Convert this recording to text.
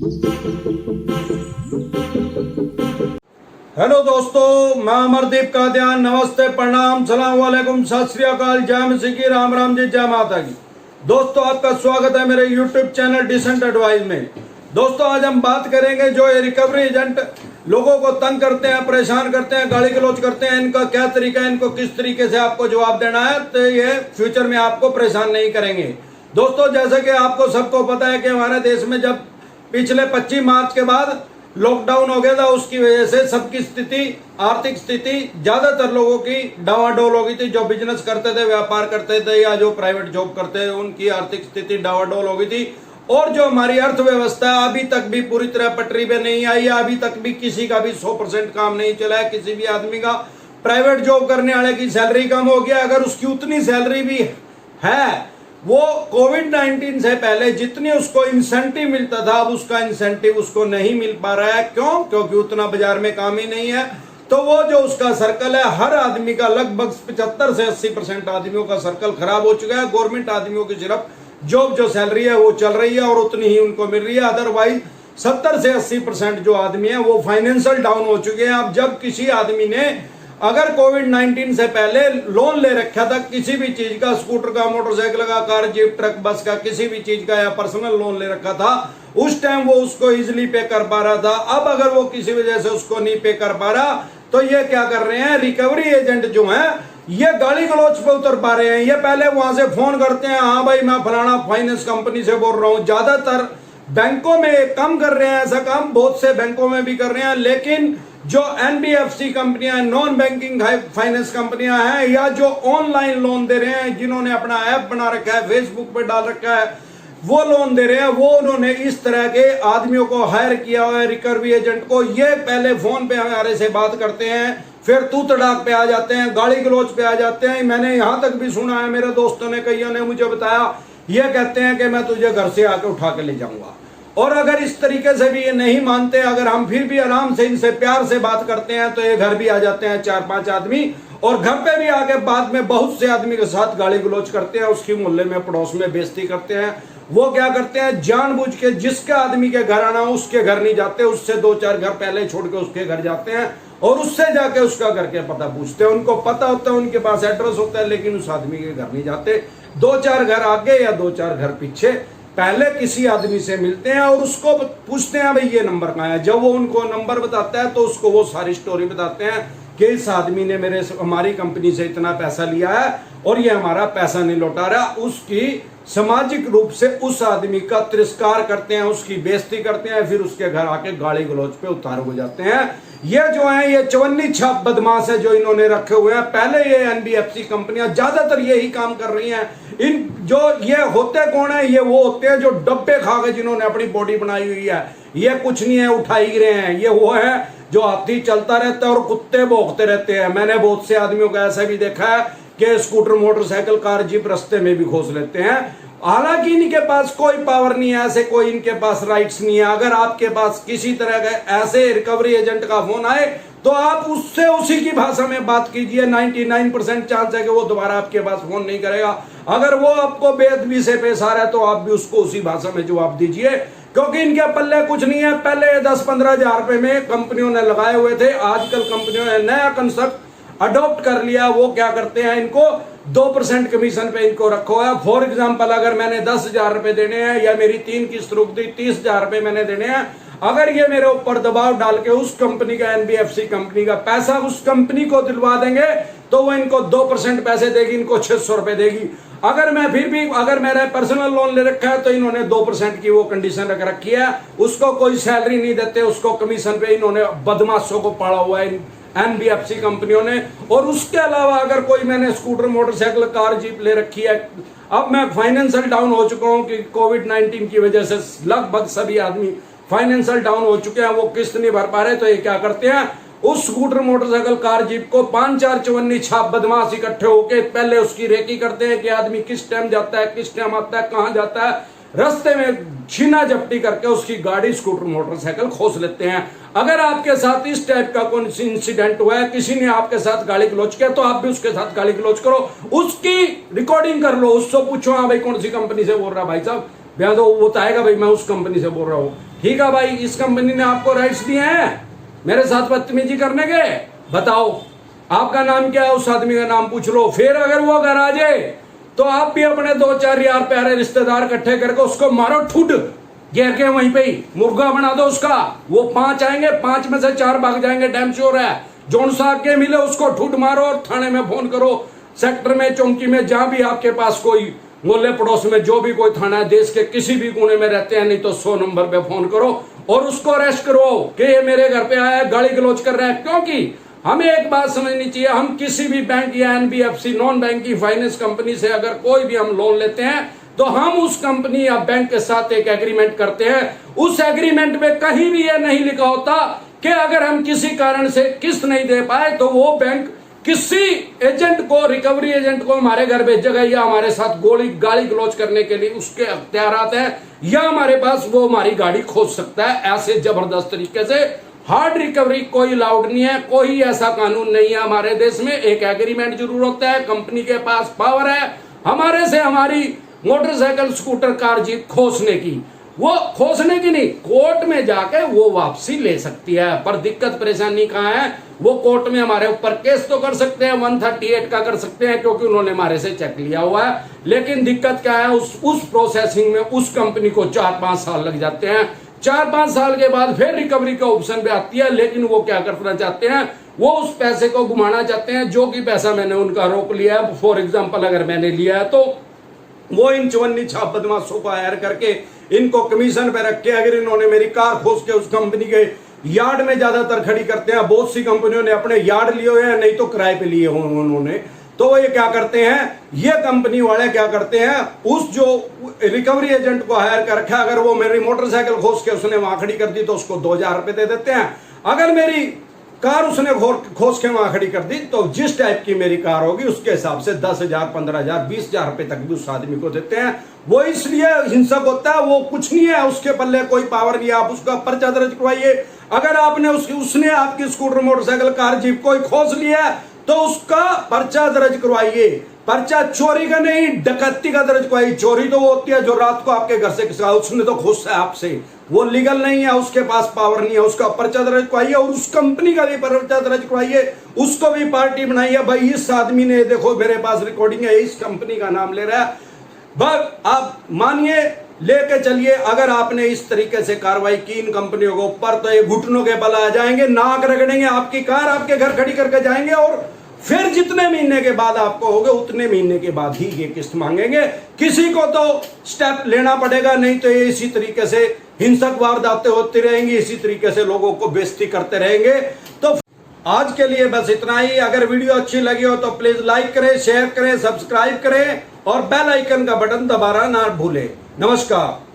Hello दोस्तों, मैं अमरदीप कादियान। नमस्ते, प्रणाम, सलाम वालेकुम, सत श्री अकाल, जय मसीह की, राम राम जी, जय माता की। दोस्तों, आपका स्वागत है मेरे यूट्यूब चैनल डिसेंट एडवाइस में। दोस्तों, आज हम बात करेंगे जो ये रिकवरी एजेंट लोगों को तंग करते हैं, परेशान करते हैं, गाली गलौज करते हैं, इनका क्या तरीका है, इनको किस तरीके से आपको जवाब देना है, तो ये फ्यूचर में आपको परेशान नहीं करेंगे। दोस्तों, जैसे कि आपको सबको पता है कि हमारे देश में जब पिछले 25 मार्च के बाद लॉकडाउन हो गया था, उसकी वजह से सबकी स्थिति, आर्थिक स्थिति ज्यादातर लोगों की डावाडोल हो गई थी। जो बिजनेस करते थे, व्यापार करते थे या जो प्राइवेट जॉब करते थे, उनकी आर्थिक स्थिति डावाडोल हो गई थी। और जो हमारी अर्थव्यवस्था अभी तक भी पूरी तरह पटरी पे नहीं आई है, अभी तक भी किसी का भी 100% काम नहीं चला है। किसी भी आदमी का, प्राइवेट जॉब करने वाले की सैलरी कम हो गया, अगर उसकी उतनी सैलरी भी है, वो कोविड-19 से पहले जितनी उसको इंसेंटिव मिलता था, अब उसका इंसेंटिव उसको नहीं मिल पा रहा है। क्यों? क्योंकि उतना बाजार में काम ही नहीं है। तो वो जो उसका सर्कल है, हर आदमी का लगभग 75 से 80% आदमियों का सर्कल खराब हो चुका है। गवर्नमेंट आदमियों की सिर्फ जॉब जो सैलरी है वो चल रही है और उतनी ही उनको मिल रही है। अदरवाइज 70 से 80% जो आदमी है वो फाइनेंशियल डाउन हो चुके हैं। अब जब किसी आदमी ने अगर कोविड-19 से पहले लोन ले रखा था किसी भी चीज का, स्कूटर का, मोटरसाइकिल का, कार, जीप, ट्रक, बस का, किसी भी चीज का या पर्सनल लोन ले रखा था, उस टाइम वो उसको इजीली पे कर पा रहा था। अब अगर वो किसी वजह से उसको नहीं पे कर पा रहा, तो ये क्या कर रहे हैं, रिकवरी एजेंट जो है ये गाली गलौज पे उतर पा रहे हैं। ये पहले वहां से फोन करते हैं, हाँ भाई मैं फलाना फाइनेंस कंपनी से बोल रहा हूं। ज्यादातर बैंकों में कम कर रहे हैं ऐसा काम, बहुत से बैंकों में भी कर रहे हैं, लेकिन जो एनबीएफसी कंपनियां, नॉन बैंकिंग फाइनेंस कंपनियां हैं, या जो ऑनलाइन लोन दे रहे हैं, जिन्होंने अपना ऐप बना रखा है, फेसबुक पे डाल रखा है, वो लोन दे रहे हैं, वो उन्होंने इस तरह के आदमियों को हायर किया हुआ है, रिकवरी एजेंट को। ये पहले फोन पे हमारे से बात करते हैं, फिर तू तड़ाक पे आ जाते हैं, गाली गलौज पे आ जाते हैं। मैंने यहां तक भी सुना है, मेरे दोस्तों ने, कईयों ने मुझे बताया, ये कहते हैं कि मैं तुझे घर से आके उठा के ले जाऊंगा। और अगर इस तरीके से भी ये नहीं मानते, अगर हम फिर भी आराम से इनसे प्यार से बात करते हैं, तो ये घर भी आ जाते हैं 4-5 आदमी, और घर पे भी आके बाद में बहुत से आदमी के साथ गाली गलौज करते हैं, उसकी मोहल्ले में, पड़ोस में बेइज्जती करते हैं। वो क्या करते हैं, जानबूझ के जिसके आदमी के घर आना उसके घर नहीं जाते, उससे 2-4 घर पहले छोड़ के उसके घर जाते हैं और उससे जाके उसका घर के पता पूछते हैं। उनको पता होता है, उनके पास एड्रेस होता है, लेकिन उस आदमी के घर नहीं जाते। 2-4 घर आगे या 2-4 घर पीछे पहले किसी आदमी से मिलते हैं और उसको पूछते हैं भाई ये नंबर कहाँ है। जब वो उनको नंबर बताता है तो उसको वो सारी स्टोरी बताते हैं कि इस आदमी ने हमारी कंपनी से इतना पैसा लिया है और ये हमारा पैसा नहीं लौटा रहा। उसकी सामाजिक रूप से उस आदमी का तिरस्कार करते हैं, उसकी बेइज्जती करते हैं, फिर उसके घर आके गाली गलौज पे उतार हो जाते हैं। ये जो है, ये चवन्नी छाप बदमाश है जो इन्होंने रखे हुए हैं। पहले ये एनबीएफसी कंपनियां ज्यादातर यही काम कर रही हैं। इन जो ये होते कौन है, ये वो होते हैं जो डब्बे खा के जिन्होंने अपनी बॉडी बनाई हुई है। ये कुछ नहीं है, उठा ही रहे हैं। ये वो है जो हाथी चलता रहता है और कुत्ते भौंकते रहते हैं। मैंने बहुत से आदमियों को ऐसा भी देखा है कि स्कूटर, मोटरसाइकिल, कार, जीप रास्ते में भी घोंस लेते हैं। हालांकि इनके पास कोई पावर नहीं है, ऐसे कोई इनके पास राइट्स नहीं है। अगर आपके पास किसी तरह का ऐसे रिकवरी एजेंट का फोन आए तो आप उससे उसी की भाषा में बात कीजिए। 99% चांस है कि वो दोबारा आपके पास फोन नहीं करेगा। अगर वो आपको बेअदबी से पेश आ रहा है तो आप भी उसको उसी भाषा में जवाब दीजिए, क्योंकि इनके पल्ले कुछ नहीं है। पहले 10-15 हजार रुपए में कंपनियों ने लगाए हुए थे, आजकल कंपनियों ने नया कंसेप्ट अडॉप्ट कर लिया। वो क्या करते हैं, इनको 2% कमीशन पे इनको रखो है। फॉर एग्जाम्पल, अगर मैंने 10,000 रुपए देने हैं या मेरी 3 किस्त रुक दी, 30,000 रुपए मैंने देने हैं, अगर ये मेरे ऊपर दबाव डाल के उस कंपनी का, एनबीएफसी कंपनी का पैसा उस कंपनी को दिलवा देंगे तो वो इनको 2% पैसे देगी, इनको 600 रुपए देगी। अगर मैं फिर भी, अगर मेरा पर्सनल लोन ले रखा है तो इन्होंने 2% की वो कंडीशन रख रखी है। उसको कोई सैलरी नहीं देते, उसको कमीशन पे इन्होंने बदमाशों को पाला हुआ है एनबीएफसी कंपनियों ने। और उसके अलावा अगर कोई मैंने स्कूटर, मोटरसाइकिल, कार, जीप ले रखी है, अब मैं फाइनेंशियल डाउन हो चुका हूं कि कोविड-19 की वजह से लगभग सभी आदमी फाइनेंशियल डाउन हो चुके हैं, वो किस्त नहीं भर पा रहे, तो ये क्या करते हैं, उस स्कूटर, मोटरसाइकिल, कार, जीप को 5-4 चवन्नी छाप बदमाश इकट्ठे होके पहले उसकी रेकी करते हैं कि आदमी किस टाइम जाता है, किस टाइम आता है, कहां जाता है। रास्ते में छीना झपटी करके उसकी गाड़ी, स्कूटर, मोटरसाइकिल खोस लेते हैं। अगर आपके साथ इस टाइप का कोई इंसिडेंट हुआ है, किसी ने आपके साथ गाली गलौज किया, तो आप भी उसके साथ गाली गलौज करो, उसकी रिकॉर्डिंग कर लो, उससे पूछो हाँ भाई कौन सी कंपनी से बोल रहा भाई साहब, भैया तो वो बताएगा भाई मैं उस कंपनी से बोल रहा हूँ। ठीक है भाई, इस कंपनी ने आपको राइट्स दिए हैं मेरे साथ बदतमीजी करने के, बताओ आपका नाम क्या है, उस आदमी का नाम पूछ लो। फिर अगर वो घर आ जाए तो आप भी अपने 2-4 यार प्यारे रिश्तेदार इकट्ठे करके उसको मारो ठुड, घेर के वहीं पे ही मुर्गा बना दो उसका। वो 5 आएंगे, 5 में से 4 भाग जाएंगे, डैम श्योर है। जोन सा के मिले उसको ठुड मारो और थाने में फोन करो, सेक्टर में, चौकी में, जहां भी आपके पास कोई मोहल्ले पड़ोस में जो भी कोई थाना है, देश के किसी भी कोने में रहते हैं, नहीं तो 100 नंबर पे फोन करो और उसको अरेस्ट करो कि ये मेरे घर पे आया है, गाली गलौज कर रहा है। क्योंकि हमें एक बात समझनी चाहिए, हम किसी भी बैंक या NBFC non banking finance company से अगर कोई भी हम लोन लेते हैं तो हम उस कंपनी या बैंक के साथ एक एग्रीमेंट करते हैं। उस एग्रीमेंट में कहीं भी यह नहीं लिखा होता कि अगर हम किसी कारण से किस्त नहीं दे पाए तो वो बैंक किसी एजेंट को, रिकवरी एजेंट को हमारे घर भेजेगा या हमारे साथ गाली गलौज करने के लिए उसके अख्तियारात है, या हमारे पास वो हमारी गाड़ी खोज सकता है। ऐसे जबरदस्त तरीके से हार्ड रिकवरी कोई अलाउड नहीं है, कोई ऐसा कानून नहीं है हमारे देश में। एक एग्रीमेंट जरूर होता है, कंपनी के पास पावर है हमारे से हमारी मोटरसाइकिल, स्कूटर, कार, जीप खोसने की, वो खोसने की नहीं, कोर्ट में जाके वो वापसी ले सकती है। पर दिक्कत परेशानी कहाँ है, वो कोर्ट में हमारे ऊपर केस तो कर सकते हैं, 138 का कर सकते हैं क्योंकि उन्होंने हमारे से चेक लिया हुआ है। लेकिन दिक्कत क्या है, उस प्रोसेसिंग में उस कंपनी को 4-5 साल लग जाते हैं। 4-5 साल के बाद फिर रिकवरी का ऑप्शन पे आती है, लेकिन वो क्या करना चाहते हैं, वो उस पैसे को घुमाना चाहते हैं जो कि पैसा मैंने उनका रोक लिया है। फॉर एग्जाम्पल अगर मैंने लिया है तो वो इन चवन्नी छाप बदमाशों को हायर करके इनको कमीशन पे रख के अगर इन्होंने मेरी कार खोज के उस कंपनी के यार्ड में ज्यादातर खड़ी करते हैं। बहुत सी कंपनियों ने अपने यार्ड लिए हुए हैं, नहीं तो किराए पे लिए हुए उन्होंने। तो वो ये क्या करते हैं, ये कंपनी वाले क्या करते हैं, उस जो रिकवरी एजेंट को हायर कर रखा, अगर वो मेरी मोटरसाइकिल खोज के उसने वहां खड़ी कर दी तो उसको 2000 रुपए दे देते हैं। अगर मेरी कार उसने खोज के वहां खड़ी कर दी तो जिस टाइप की मेरी कार होगी उसके हिसाब से 10,000, 15,000, 20,000 रुपए तक भी उस आदमी को देते हैं। वो इसलिए हिंसक होता है, वो कुछ नहीं है, उसके पल्ले कोई पावर नहीं है। आप उसका पर्चा दर्ज करवाइए, अगर आपने उसने आपकी स्कूटर, मोटरसाइकिल, कार, जीप कोई खोज लिया तो उसका पर्चा दर्ज करवाइए। पर्चा चोरी का नहीं, डकैती का दर्ज करवाइए। चोरी तो वो होती है जो रात को आपके घर से उसने तो खोजा है आपसे, वो लीगल नहीं है, उसके पास पावर नहीं है। उसका पर्चा दर्ज करवाइए और उस कंपनी का भी पर्चा दर्ज करवाइए, उसको भी पार्टी बनाइए। भाई इस आदमी ने, देखो मेरे पास रिकॉर्डिंग है, इस कंपनी का नाम ले रहा है। बस आप मानिए, लेके चलिए। अगर आपने इस तरीके से कार्रवाई की इन कंपनियों के ऊपर तो ये घुटनों के बल आ जाएंगे, नाक रगड़ेंगे, आपकी कार आपके घर खड़ी करके जाएंगे और फिर जितने महीने के बाद आपको होगे उतने महीने के बाद ही ये किस्त मांगेंगे। किसी को तो स्टेप लेना पड़ेगा, नहीं तो ये इसी तरीके से हिंसक वारदातें होती रहेंगी, इसी तरीके से लोगों को बेइज्जती करते रहेंगे। तो आज के लिए बस इतना ही। अगर वीडियो अच्छी लगी हो तो प्लीज लाइक करें, शेयर करें, सब्सक्राइब करें और बेल आइकन का बटन दबाना ना भूलें। नमस्कार।